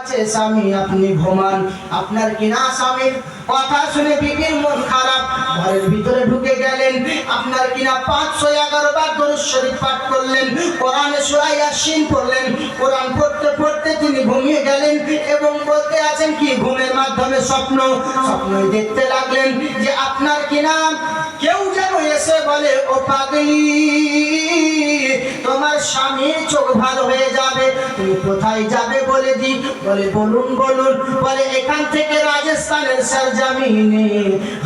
স্বামী আপনি ঘুমান, আপনার কিনা স্বামীর কথা শুনে বিবির মন খারাপ, ঘরের ভিতরে ঢুকে গেলেন, আপনার কিনা 511 বার দরুদ শরীফ পাঠ করলেন, কোরআনে সূরা ইয়াসিন পড়লেন, কোরআন পড়তে পড়তে তিনি ঘুমিয়ে গেলেন এবং বলতে আছেন কি ঘুমের মাধ্যমে স্বপ্নই দেখতে লাগলেন যে আপনার কিনা কেউ যেন এসে বলে ও পাগলি তোমার স্বামীর চোখ ভালো হয়ে যাবে, তুমি কোথায় যাবে বলে দি, বলে বলুন বলুন, বলে এখান থেকে রাজস্থানের সরজমিনে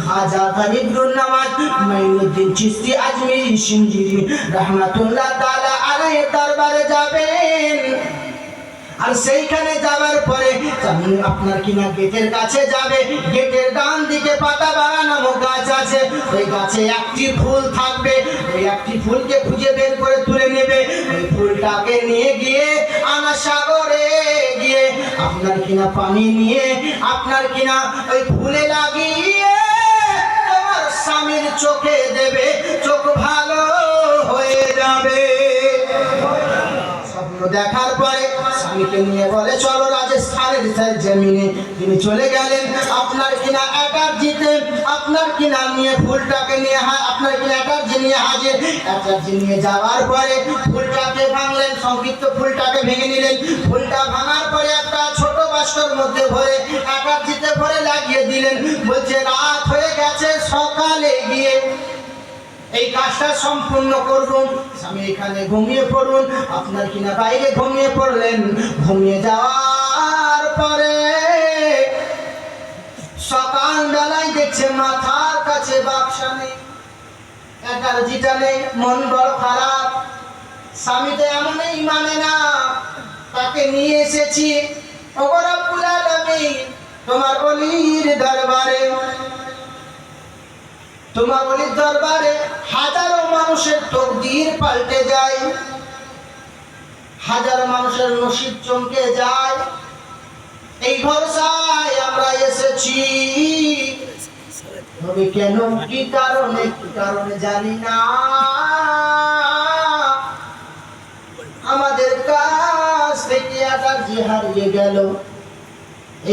খাজা গরিবুর নওয়াজ মাইনুদ্দিন চিশতি আজমিরি সিঞ্জিরি রহমাতুল্লাহ তাআলা আলাইহির দরবারে যাবেন। আর সেইখানে যাওয়ার পরে আপনার কিনা গেটের কাছে যাবে, গেটের ডান দিকে পাতাবাগান নামক গাছ আছে, ওই গাছে একটি ফুল থাকবে, ওই একটি ফুলকে খুঁজে বের করে তুলে নেবে, ওই ফুলটাকে নিয়ে গিয়ে আনা সাগরে গিয়ে আপনার কিনা পানি নিয়ে আপনার কিনা ওই ফুলে লাগিয়ে তোমার স্বামীর চোখে দেবে, চোখ ভালো হয়ে যাবে। স্বপ্ন দেখার পরে স্বামীকে নিয়ে বলে চলো রাজস্থানের জমিনে, তিনি চলে গেলেন আপনার কিনা এটার্জিতে, আপনার কিনা নিয়ে ফুলটাকে নিয়ে আপনার কিনা এটার্জি নিয়ে হাজির, এটার্জি নিয়ে যাওয়ার পরে ফুলটাকে ভাঙলেন, সংক্ষিপ্ত ফুলটাকে ভেঙে নিলেন, ফুলটা ভাঙার পরে একটা ছোট বাস্কর মধ্যে ভরে এটার্জিতে ভরে লাগিয়ে দিলেন, বলছে রাত হয়ে গেছে সকালে গিয়ে এই কাজটা সম্পূর্ণ করুন, স্বামী এখানে ঘুমিয়ে পড়ুন, আপনার কিনা বাইরে ঘুমিয়ে পড়লেন, ঘুমিয়ে যাওয়ার পরে সকাল বেলায় দেখছে মাথার কাছে বাক্সা নেই, এটার্জিটা নেই, মন বড় খারাপ, স্বামী তো এমনই মানে না, তাকে নিয়ে এসেছি ওগো রব্বুল আলামিন তোমার ওলির দরবারে, তোমার ওলির দরবারে হাজারো মানুষের তকদির পাল্টে যায়, হাজারো মানুষের নসিব চমকে যায়, এই ভরসায় আমরা এসেছি, তবে কেন কি কারণে জানি না, আমাদের কাছ থেকে এটার্জি হারিয়ে গেল।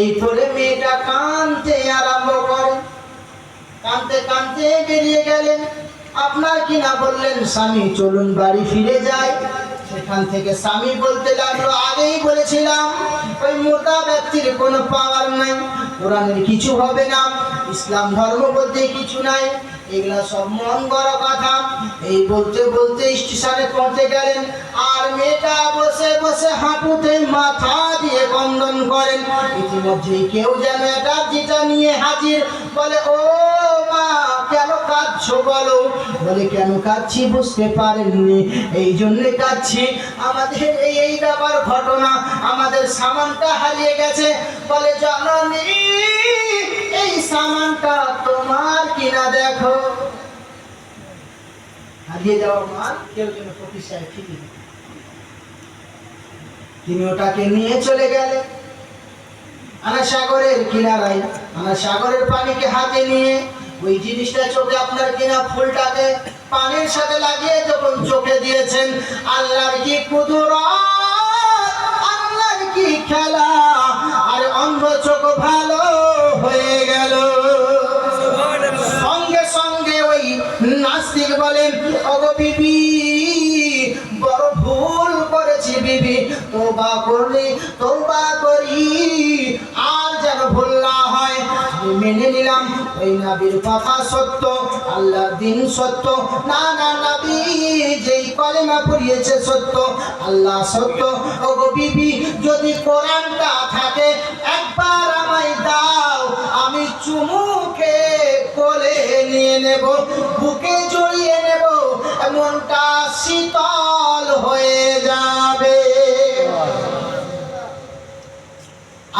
এই করে মেয়েটা কাঁদতে আরম্ভ করে, কাঁদতে কাঁদতে বেরিয়ে গেলেন, আপনার কিনা বললেন স্বামী চলুন বাড়ি ফিরে যাই, সেখান থেকে স্বামী বলতে লাগলো আগেই বলেছিলাম ওই মোটা ব্যক্তির কোনো পাওয়ার নাই, কোরআনের কিছু হবে না, ইসলাম ধর্ম বলতে কিছু নাই, এগুলা সব মন গড়া কথা। এই বলতে বলতে স্টেশনে পৌঁছে গেলেন, আর মেয়েটা বসে বসে হাঁটুতে মাথা দিয়ে বন্দন করেন, ইতিমধ্যেই কেউ যেন এটার্জিটা নিয়ে হাজির, বলে ও মা কেন কাঁদছো বলো, বলে কেন কাঁদছি বুঝতে পারেননি, এই জন্য কাঁদছি, আমাদের এই ব্যাপার ঘটনা, আমাদের সামানটা হারিয়ে গেছে, বলে জননী এই সামানটা তোমার কিনা দেখো, হারিয়ে যাওয়া মাল কেউ যেন প্রতিষ্ঠায় ফিরিয়ে, তিনি ওটাকে নিয়ে চলে গেলেন আনা সাগরের কিনারায়, আনা সাগরের পানিকে হাতে নিয়ে ওই জিনিসটা চোখে আপনার কিনা ফুলটাকে পানির সাথে লাগিয়ে যখন চোখে দিয়েছেন, আল্লাহর কি কুদরত, আল্লাহর কি খেলা, আর অন্ধ চোখ ভালো হয়ে গেল। সঙ্গে সঙ্গে ওই নাস্তিক বলেন ওগো বিবি বড় ভুল করেছি বিবি, তওবা করি আর যেন ভুল না হয়, মেনে নিলাম ওই নবীর কথা সত্য, আল্লাহর দ্বীন সত্য, না নবী যেই কলেমা পড়িয়েছে সত্য, আল্লাহ সত্য, ওগো বিবি যদি কোরআনটা থাকে একবার আমায় দাও, আমি চুমুকে কোলে নিয়ে নেব, বুকে জড়িয়ে নেব, মনটা শীতল হয়ে যাবে।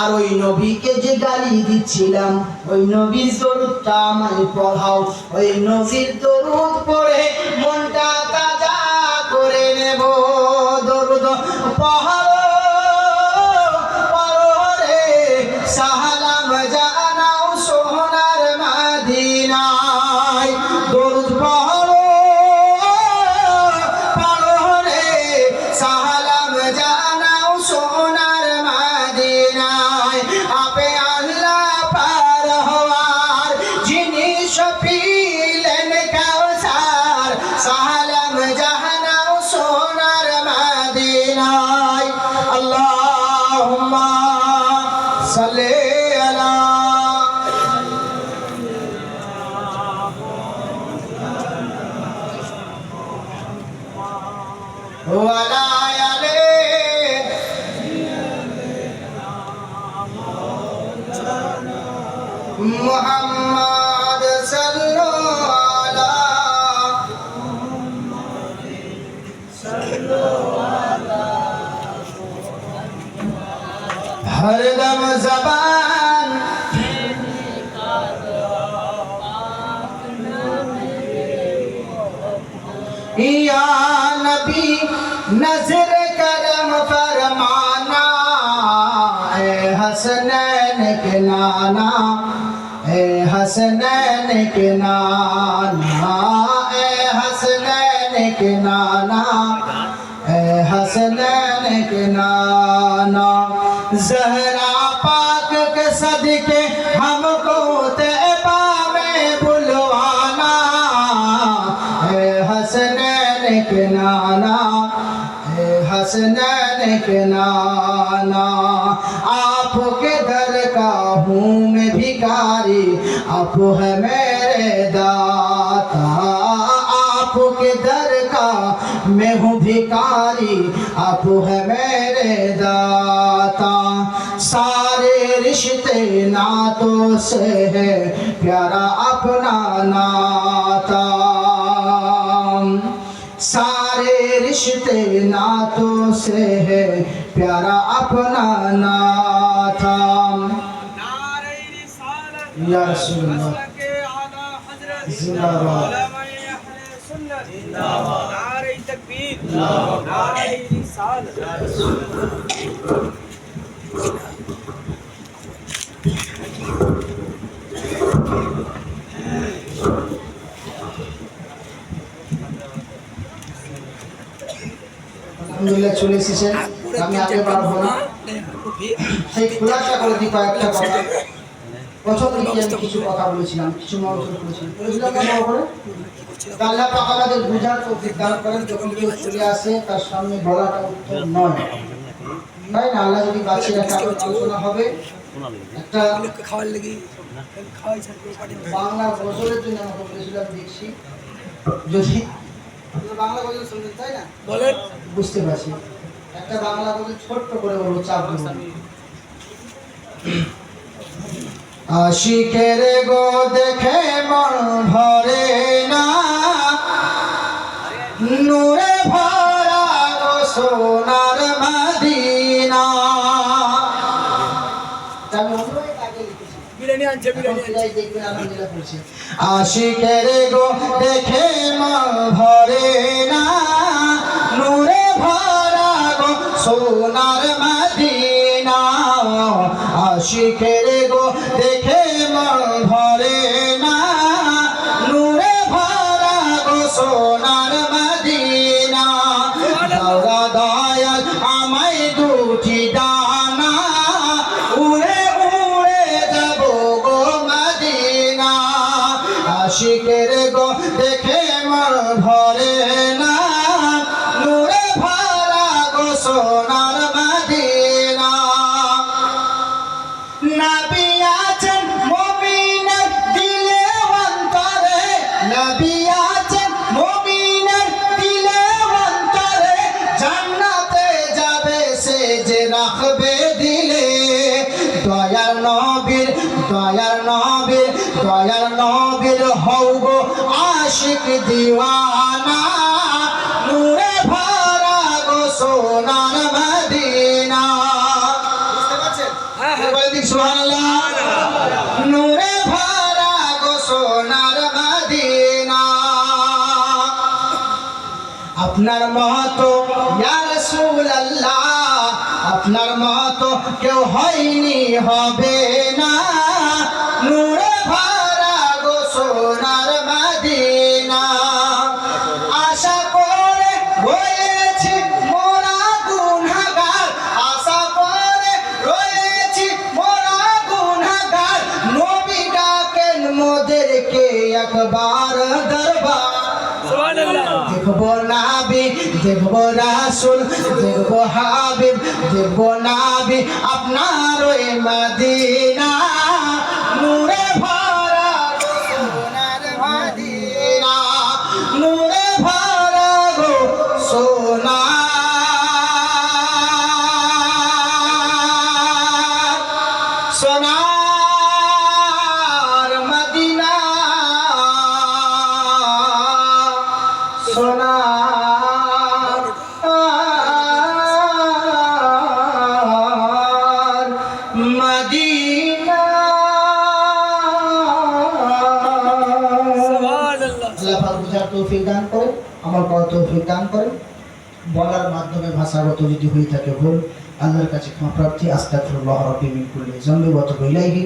আর ওই নবীকে যে গালি দিচ্ছিলাম ওই নবীর দরুদটা আমায় পড়াও, ওই নবীর দরুদ পড়ে মনটা তাজা করে নেব, দরুদ পড়ো রে সালাম জানাও সোনার মদিনায়, দরুদ পড়ো রে সালাম জানাও সোনার মদিনায়। সাল্লি আলা ওয়ালা আলি মুহাম্মদ हरदम ज़बान या नबी नजर करम फरमाना ए हसनैन के नाना ए हसनैन के नाना ए हसनैन के नाना ए हसनैन के नाना ज़हरा पाक के सदके हमको तैबा में बुलवाना ए हसनैन के नाना ए हसनैन के नाना आपके दर का हूँ मैं भिखारी आप है मेरे दाता आपके दर का मैं हूँ भिखारी आप है मेरे दाता सारे रिश्ते नातों से है प्यारा अपना नाता सारे रिश्ते नातों से है प्यारा अपना नाता या रसूलल्लाह जिंदाबाद नारे तकबीर नारे रिसालत আলহামদুলিল্লাহ চলে এসেছেন আমি আগে পারবো না সেই খোলাসা করে দিই কয়েকটা কথা প্রথম দিকে আমি কিছু কথা বলেছিলাম কিছু মন্তব্য করেছিলাম না করে আল্লাহ পাক আমাদের বুঝার তৌফিক দান করেন যখন কেউ চলে আসে তার সামনে বলাটা উত্তম নয় তাই না আল্লাহ যদি বাঁচিয়ে রাখে আলোচনা হবে একটা খাওয়ার লাগি বাংলা গজলের জন্য আমাকে বলেছিলাম দেখছি যদি বাংলা গজল শুনবেন তাই না বলেন বুঝতে পারছি একটা বাংলা গজল ছোট্ট করে বলবো চাপ দেবো না। আশিকের গো দেখে মন ভরে না নূরে ভরা গো সোনার মদিনা আশিকের গো দেখে মন ভরে না নূরে ভরা গো সোনার মদিনা আশিকের গো দেখে মন ভরে না নূরে ভরা গো সোনার মদিনা দাওরা দয়াল আমায় দুটি দানা উড়ে উড়ে যাব গো মদিনা আশিকের গো দেখে মন ভরে না নূরে ভরা গো সোনার মদিনা নবী আছেন মুমিনের দিলে অন্তরে নবী আছেন মুমিনের দিলে অন্তরে জান্নাতে যাবে সে যে রাখবে দিলে দয়ার নবীর দয়ার নবীর দয়ার নবীর হও গো আশিক দিওয়ানা নূরে ভরা গো সোনার মদিনা বুঝতে পারছেন বলে দিক সুবহানাল্লাহ নূরে ভরা গো সোনার মদিনা আপনার মতো ইয়া রাসূলুল্লাহ আপনার মতো কেউ হয়নি হবে না নূরে ভরা গো সোনার মদিনা আশা করে রয়েছি মোরা গুনাহগার আশা করে রয়েছি মোরা গুনাহগার নবী ডাকেন মোদেরকে একবার দরবার সুবহানাল্লাহ দেখবো নাবি, দেখবো রাসূল, দেখবো হাবিব, দেখবো নাবি আপনার ওই মদিনা, নূরে ভরা গো সোনার মদিনা, নূরে ভরা গো সোনার মদিনা, সোনার মদিনা। সুবহানাল্লাহ। আল্লাহ পাক বুঝার তৌফিক দান করেন, আমল করার তৌফিক দান করেন। বলার মাধ্যমে ভাষাগত যদি হয়ে থাকে ভুল, আল্লাহর কাছে ক্ষমা প্রার্থী। আস্তাগফিরুল্লাহ রাব্বি মিন কুল্লি যামবি ওয়া আতুবু ইলাইহি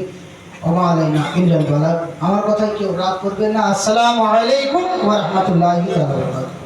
ওয়া মা আলাইনা ইল্লাল বালাগ। আমার কথায় কেউ রাগ করবেন না। আসসালামু আলাইকুম ওয়া রাহমাতুল্লাহি ওয়া বারাকাতুহু।